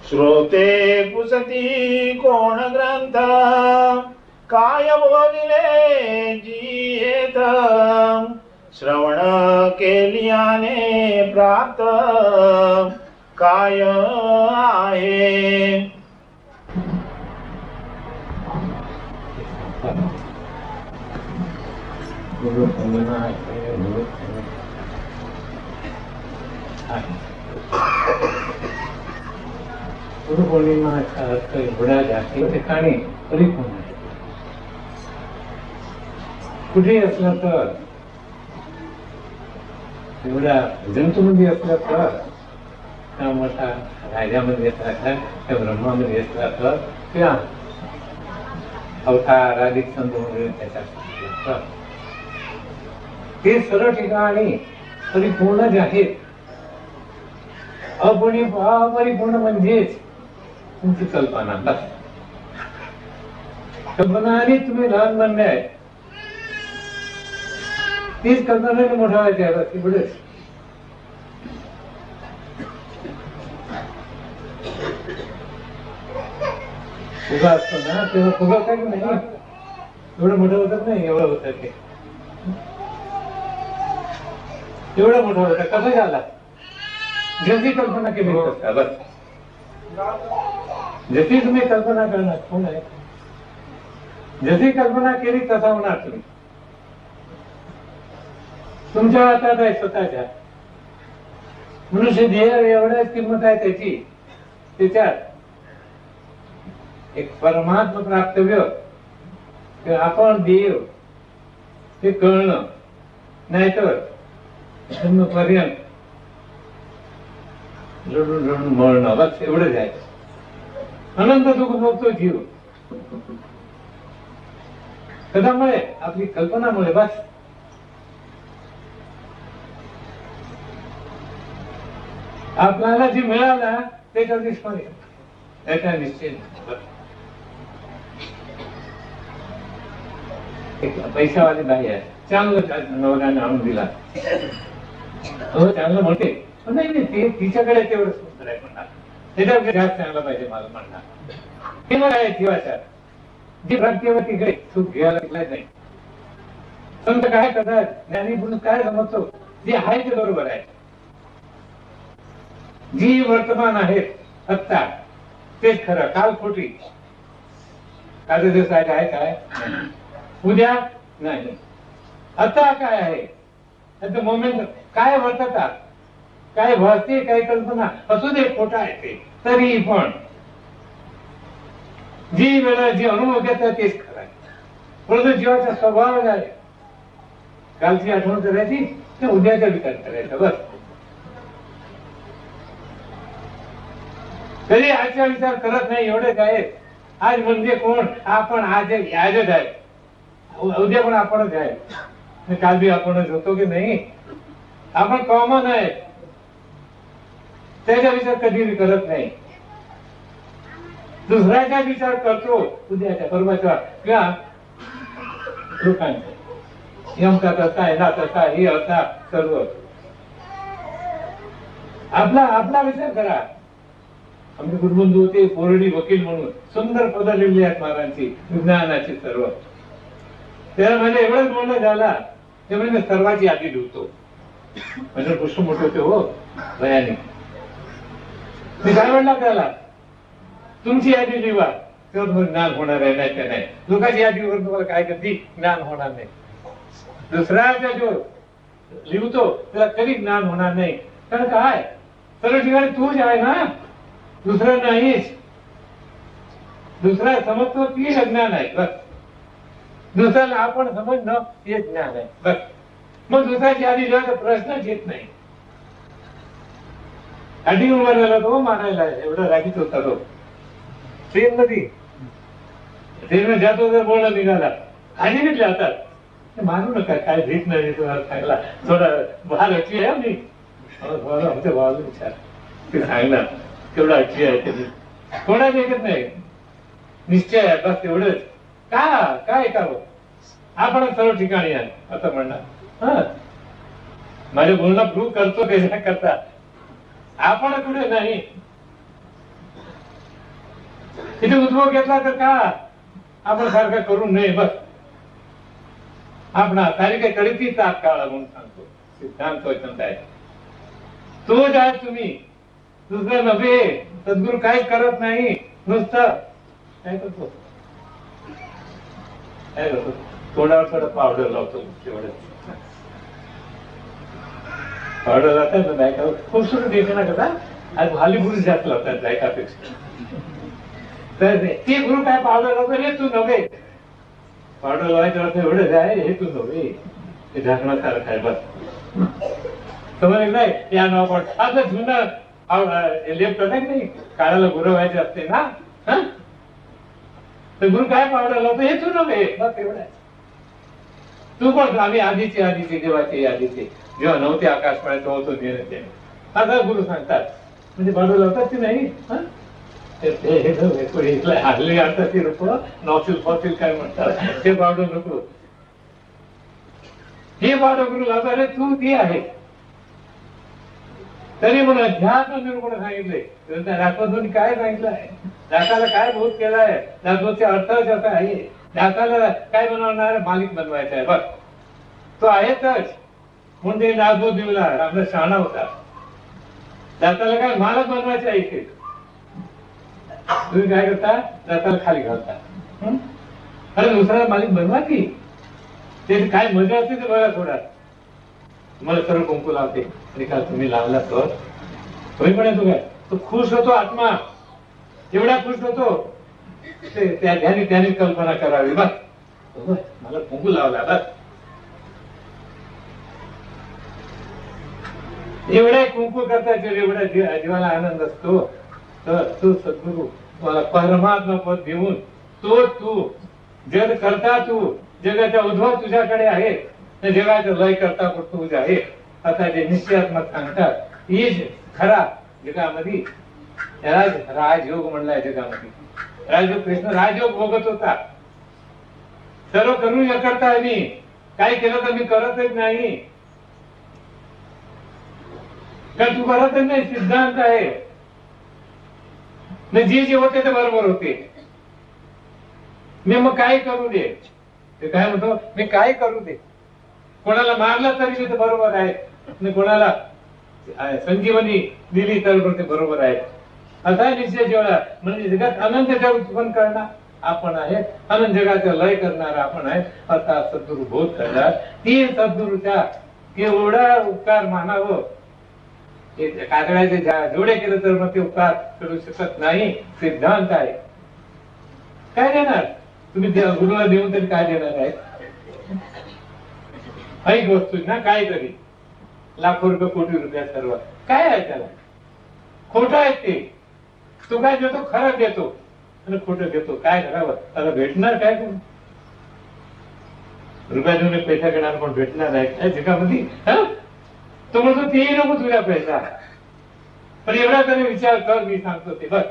श्रोते पुसती कोण ग्रंथ, काय बोलिले जियेत, श्रवण केल्याने प्राप्त काय आहे. गुरुपौर्णिमा एवढ्या जास्ती ठिकाणी परिपूर्ण आहे. कुठेही असलं तर, एवढ्या जंतूमध्ये असलं तर, त्या मोठा राजामध्ये असला तर, त्या ब्रह्मामध्ये असला तर, त्या अवतार अधिक संतमध्ये त्याच्या ते सर्व ठिकाणी परिपूर्ण जे आहेत. अपरिपूर्ण म्हणजेच तुमची कल्पना. बस कल्पनाने तुम्ही लहान बनले आहे, तीच कल्पना मोठा व्हायचे आहे. बस एवढेच. फुगा असतो ना तेव्हा फुगा काय की नाही एवढं मोठं होत नाही. एवढं होत ते एवढं मोठं होतं. कसं झाला? जशी कल्पना केली असता. बस जशी तुम्ही कल्पना करणार कोण आहे, जशी कल्पना केली तसा होणार तुम्ही. तुमच्या हातात आहे स्वतःच्या. मनुष्य देह एवढ्याच किंमत आहे त्याची. त्याच्यात एक परमात्मा प्राप्तव्य आपण देव ते कळणं, नाहीतर पर्यंत रडून रडून मरणं. बस एवढंच आहे. अनंत दुःख भोगतो जीव कशामुळे? आपली कल्पनामुळे. बस आपल्याला जे मिळालं ते कधीच पण याचा निश्चय. पैशावाली बाई आहे, चांगलं नवऱ्याने आणून दिला, हो चांगलं म्हणते, नाही नाही ते तिच्याकडे तेवढं सुंदर आहे म्हणणार, त्याच्यावर जास्त चांगलं पाहिजे मला म्हणणार. हे मला आहे जीवाच्या जी भक्तीवतीकडे सुख घ्यायला शिकलाय नाही. संत काय करतात, ज्ञानी पुरुष काय समजतो, जे आहे ते बरोबर आहे. जी वर्तमान आहेत आत्ता तेच खरं, काल खोटी. काल दिवस आहे काय, उद्या नाही, आता काय आहे मोमेंट, काय वर्ततात, काय भासते, काय कल्पना असू दे, खोटा आहे ते तरी पण जी वेळा जी अनुभव घेतात तेच खरं आहे. परंतु जीवाचा स्वभाव आहे कालची आठवण करायची तर उद्याचा विचार करायचा. बस कधी आजचा विचार करत नाही. एवढेच आहे. आज म्हणजे कोण आपण, आज आजच आहे, उद्या पण आपणच आहे, काल बी आपणच होतो की नाही. आपण कॉमन आहे, त्याचा विचार कधी करत नाही. दुसऱ्याचा विचार करतो, उद्याच्या परवाचा किंवा लोकांचा यमका कसा ना कसा हे होता सर्व. आपला विचार करा. आमचे गुरुबंधू होते कोरडी वकील म्हणून, सुंदर पद लिहिली आहेत महाराजांची विज्ञानाची सर्व. त्याला म्हणजे एवढंच बोलणं झाला ते म्हणजे सर्वाची यादी लिहितो. म्हणजे पुष्प मोठे होते हो भयाने. मी काय म्हणला त्याला, तुमची यादी लिहा तेव्हा तुम्हाला ज्ञान होणार आहे, नाही तर नाही. लोकांची यादीवर तुम्हाला काय कधी ज्ञान होणार नाही. दुसऱ्याचा जो लिहितो त्याला कधी ज्ञान होणार नाही. कारण काय, सर्व ठिकाणी तूच आहे ना, दुसरं नाहीच. दुसरा समजतो ती अज्ञान आहे. बस दुसऱ्याला आपण समजणं हे ज्ञान आहे. बस मग दुसऱ्याची यादी लिहायचा प्रश्नच येत नाही. आधी उभा झाला तो मारायला, एवढा रागीत होता तो. ट्रेन मध्ये ट्रेन जातो तर बोलणं निघाला, खाली निघले हातात, मारू नका, काय भीत नाही तुम्हाला सांगला, थोडा बाहेर अटली आहे मी आमच्या भावाला विचार, ते सांगणार तेवढा अटली आहे त्यांनी, कोणा ऐकत नाही. निश्चय आहे बस तेवढंच. काय का आपण सर्व ठिकाणी आहे असं म्हणणार. हा माझ्या बोलणं प्रूव्ह करतो त्याच्या करता आपण कुठे नाही. तिथे उद्भव घेतला तर का आपण सारखं करू नये. बस आपण तारीख करीती तात्काळ म्हणून सांगतो. सिद्धांत वचन आहे तो जाय तुम्ही दुसरं नव्हे. सद्गुरू काही करत नाही, नुसतं काय करतो काय करतो तोंडावर थोडं पावडर लावतो. तेवढं पावडर लावतात ना बायका खूप सुरू देते ना कदा. आज हॉलिवूड जास्त लावतात बायकापेक्षा. तर ते गुरु काय पावडर लावतो हे तू नव्हे. पावडर लावायचं अर्थ एवढंच आहे हे तू नव्हे. ते झाकणासारखं आहे. बस समज नाही या नाव पण असं जुनं लेप करतात नाही काळाला गुरु व्हायचे असते ना. तर गुरु काय पावडर लावतो हे तू नव्हे. बस एवढं आहे. तू कोण? आम्ही आधीचे देवाचे आधीचे जेव्हा नव्हते आकाशवाणी तो होतो देणे आता गुरु सांगतात. म्हणजे पावडर लावतात की नाही. हल्ली आता ते लोक नॉसिल फॉसिल काय म्हणतात ते पावडर नको. हे पावडर गुरु लावतात. अरे तू ती आहे तरी म्हणून ध्यान निर्गुण सांगितले. दाखवतून काय सांगितलं आहे. दाखाला काय बोध केला आहे. दाखवचे अर्थ असा आहे. दाखाला काय बनवणार मालिक बनवायचा आहे. बस तो आहेतच. म्हणजे दाखवत दिवला आपला शहाणा होता. दाताला काय मालक बनवायचे आहे. इथे तुम्ही काय करता दाताला खाली घालता. अरे दुसरा मालिक बनवा की. ते काय मजा असते ते बघा. थोडा तुम्हाला सर्व कुंकू लावते आणि काल तुम्ही लावला तर तुम्ही पण येतो काय तो खुश होतो. आत्मा एवढा खुश होतो त्याने कल्पना करावी. बस मला कुंकू लावला. बस एवढा कुंकू करता एवढा जीवाला आनंद असतो. तर तो सद्गुरू तुम्हाला परमात्मा पद देऊन तो तू जग करता तू जगाचा उद्भव तुझ्याकडे आहे. जगाचं लय करता तुझ्या आहे. आता जे निश्चयात्मक सांगतात ईश खरा जगामध्ये राजयोग म्हणलाय. जगामध्ये राजयोग कृष्ण राजयोग भोगत होता. सर्व करून हे करता मी काय केलं तर मी करतच नाही. कारण तू करतच नाही. सिद्धांत आहे. जे होते ते बरोबर होते. मी मग काय करू दे. ते काय म्हणतो मी काय करू दे. कोणाला मारलं तरी मी ते बरोबर आहे. कोणाला संजीवनी दिली तर ते बरोबर आहे. असा निश्चय जेवढा म्हणजे जगात अनंत जग उत्पन्न करणार आपण आहे. अनंत जगाचा लय करणार आपण आहे. असा सद्गुरु बोध करणार. ती सद्गुरूच्या एवढा उपकार मानावं. कातळाचे जोडे केलं तर मग ते उपकार करू शकत नाही. सिद्धांत आहे. काय देणार तुम्ही गुरुला देऊन तरी काय देणार आहे. ऐक वस्तू ना काय तरी लाखो रुपये कोटी रुपया सर्व काय आहे त्याला. खोटं आहे ते. तू काय देतो खरं देतो आणि खोटं देतो. काय करावं त्याला भेटणार काय करून. रुपया देऊन पैसा घेणार पण भेटणार आहे त्या जगामध्ये. तो म्हणतो तेही नको तुझ्या पैसा. पण एवढा तरी विचार कर मी सांगतो ते. बस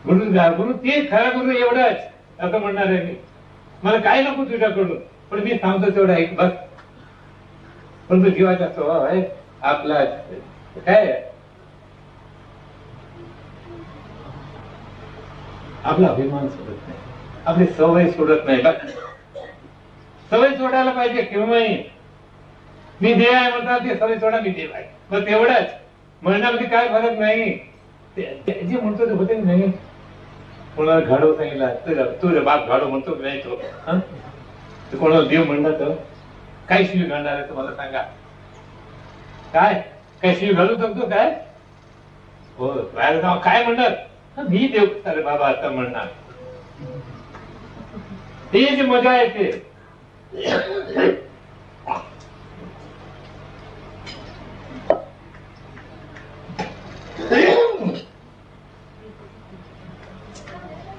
गुरु ते खरा गुरु एवढाच असं म्हणणार आहे मी. मला काय नको तुझ्याकडून पण मी सांगतो तेवढा एक. बस पण तो जीवाचा स्वभाव आहे आपला काय आपला अभिमान सोडत नाही. आपली सवय सोडत नाही. बस सवय सोडायला पाहिजे केव्हाही. मी देव आहे म्हणतात ते सवय सोडा मी देव आहे. बस तेवढंच म्हणण्यामध्ये काय फरक नाही. जे म्हणतो ते होते नाही. कोणाला घाडव सांगितलं तुझ्या बाप घाडव म्हणतो की नाही तो कोणाला देव म्हणणार तर काय शिवी घालणार आहे तुम्हाला सांगा. काय शिवी घालू शकतो काय. हो बाहेर जाऊ काय म्हणणार मी देव अरे बाबा आता म्हणणार. ते जी मजा येते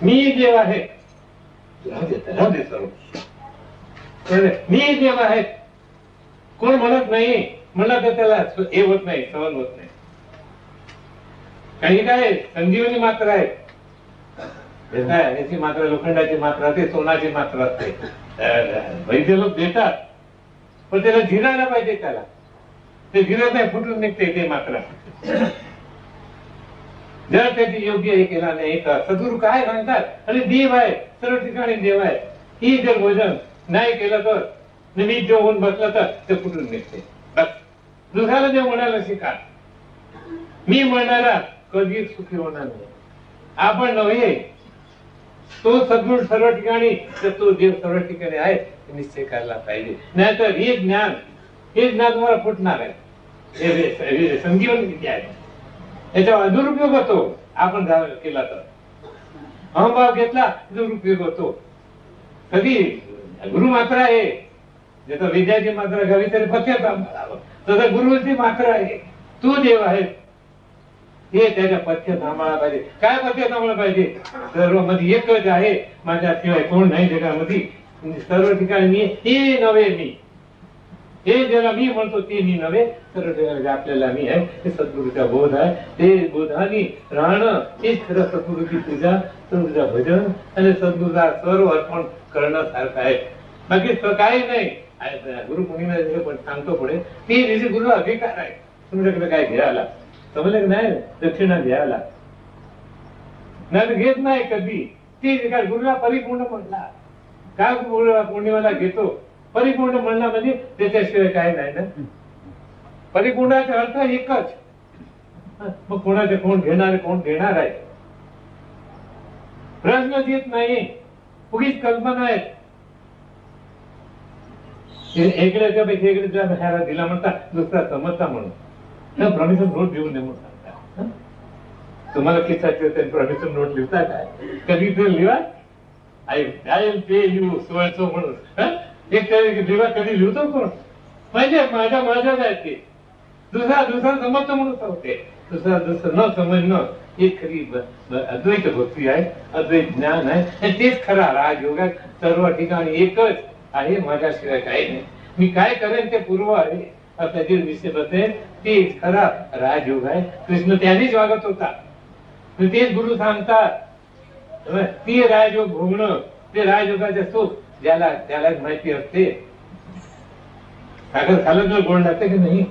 मी देव आहे. मी देव आहे कोण म्हणत नाही. म्हणलं तर त्याला हे होत नाही सहन होत नाही. काही काय संजीवनी मात्र आहे. याची मात्रा लोखंडाची मात्रा असते सोनाची मात्रा असते. वैद्य लोक देतात पण त्याला झिरायला पाहिजे. त्याला ते झिरत नाही फुटून निघते ते मात्रा. जर त्याची योग्य हे केला नाही तर सद्गुरू काय सांगतात, आणि देव आहे, सर्व ठिकाणी देव आहे, ही जर भोजन नाही केलं तर निमित्त देव होऊन बसलं तर ते कुठून निघते. बस दुसऱ्याला देव म्हणायला शिका. मी म्हणणारा कधीच सुखी होणार नाही. आपण नव्हे, तो सद्गुरू सर्व ठिकाणी, तर तो देव सर्व ठिकाणी आहे हे निश्चय करायला पाहिजे. नाहीतर हे ज्ञान तुम्हाला फुटणार आहे. हे संजीवन विद्या आहे, याचा दुरुपयोग होतो. आपण केला तर अहंभाव घेतला दुरुपयोग होतो. कधी गुरु मात्र आहे, ज्याचा विद्याची मात्रा घ्यावी तरी पथ्य थांबावं, तसं गुरुची मात्र आहे, तू देव आहे, हे त्याच्या पथ्य थांबायला पाहिजे. काय पथ्य थांबलं पाहिजे? सर्व मध्ये एकच आहे, माझ्याशिवाय कोण नाही जगामध्ये, सर्व ठिकाणी मी, हे नव्हे मी, हे ज्याला मी म्हणतो ते मी नव्हे, सर्व ठिकाणी आपल्याला मी आहे. हे सद्गुरूचा बोध आहे. ते बोधाने राहणं हेच खरं सद्गुरूची पूजा, सद्गुरूचा भजन आणि सद्गुरूचा सर्व अर्पण करणं सारखं आहे. बाकी काही नाही. गुरुपौर्णिमा पण सांगतो पुढे, ती दिवशी गुरु अधिकार आहे तुमच्याकडे काय घ्यायला, समजलं की नाही, दक्षिणा घ्यायला नाही घेत नाही कधी. ती काय गुरुला परिपूर्ण म्हणला, काय पौर्णिमेला घेतो परिपूर्ण म्हणणं म्हणजे त्याच्याशिवाय काय नाही ना. परिपूर्णाचा अर्थ एकच. मग कोणाचे कोण घेणार, कोण घेणार आहे, प्रश्न येत नाही, उगीच कल्पना आहेत. एकड्याच्या पैकी एकड्याच्या ह्याला दिला म्हणता, दुसरा समजता म्हणून प्रॉमिसन नोट देऊन नये म्हणून सांगता. तुम्हाला किती प्रॉमिसन नोट लिहिता काय, कधी ते लिहा, I will pay you so म्हणून एक लिहा, कधी लिहितो कोण म्हणजे माझ्या आहे ते. दुसरा समजतो म्हणून सांगते, दुसरा न समजणं हे खरी अद्वैत भक्ती आहे, अद्वैत ज्ञान आहे. आणि तेच खरा राजयोग आहे. सर्व ठिकाणी एकच आहे, माझ्याशिवाय काही नाही. मी काय करेन ते पूर्व आहे, त्याचे विषय बसेल तेच खरा राजयोग आहे. कृष्ण त्यानेच वागत होता, तेच गुरु सांगतात. ते राजयोग भोगणं, ते राजयोगाचे सुख त्याला माहिती असते. साखर खाल्लं तर गोड लागते की नाही,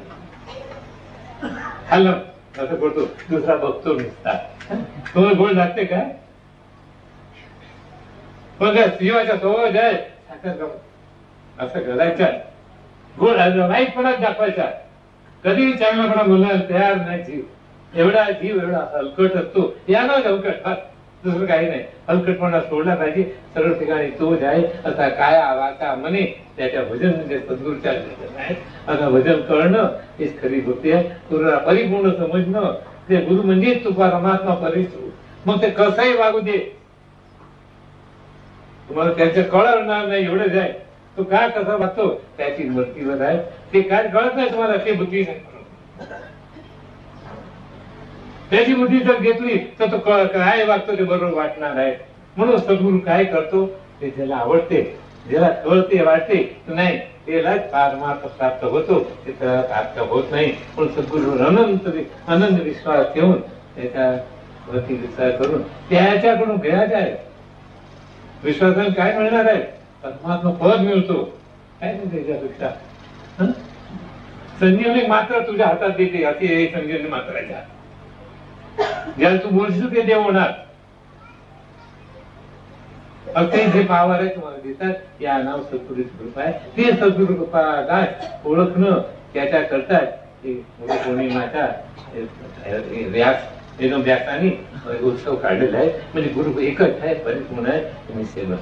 खाल्लं असं करतो, दुसरा बघतो नुसता, तुम्हाला गोड लागते काय? पण जीवाचा स्वभाव आहे साखर असं करायचं, गोड वाईटपणाच दाखवायचा. कधी चांगलापणा बोलायला तयार नाही जीव. एवढा हलकट असतो, याला हलकट, बस दुसरं काही नाही. हलकटपणा सोडला पाहिजे. सर्व ठिकाणी तोच आहे असा काय वाचा म्हणे. त्याच्या भजन म्हणजे सद्गुरूच्या आहे. आता भजन करणं हेच खरी भक्ती आहे. गुरुला परिपूर्ण समजणं, ते गुरु म्हणजेच तू परमात्मा परिसू. मग ते कसंही वागू दे, तुम्हाला त्याचं कळणार नाही एवढंच आहे. तो काय कसा वागतो त्याची मर्तीवर आहे. ते काय कळत नाही तुम्हाला, ते बुद्धी नाही. त्याची बुद्धी जर घेतली तर तो काय वागतो ते बरोबर वाटणार आहे. म्हणून सद्गुरू काय करतो ते ज्याला आवडते, ज्याला कळते वाटते नाही, त्यालाच परमार्थ प्राप्त होतो, ते त्याला प्राप्त होत नाही. पण सद्गुरू अनंत विश्वास ठेवून त्याच्यावरती विचार करून त्याच्याकडून घ्यायचा आहे. विश्वासाने काय मिळणार आहे? परमात्मा पद मिळतो. काय नाही त्याच्यापेक्षा संजीवनी मात्र तुझ्या हातात देते, अति संजीवनी मात्राच्या. ज्याला तू बोलशील ते देव होणार. अगदी जे पावर आहे तुम्हाला देतात, या नाव सद्गुरूची कृपा आहे. ते सद्गुरू कृपा काय ओळखणं त्याच्या करतात. पौर्णिमाचा व्यासाने उत्सव काढलेला आहे. म्हणजे गुरु एकच आहे, परिपूर्ण आहे. तुम्ही सेवा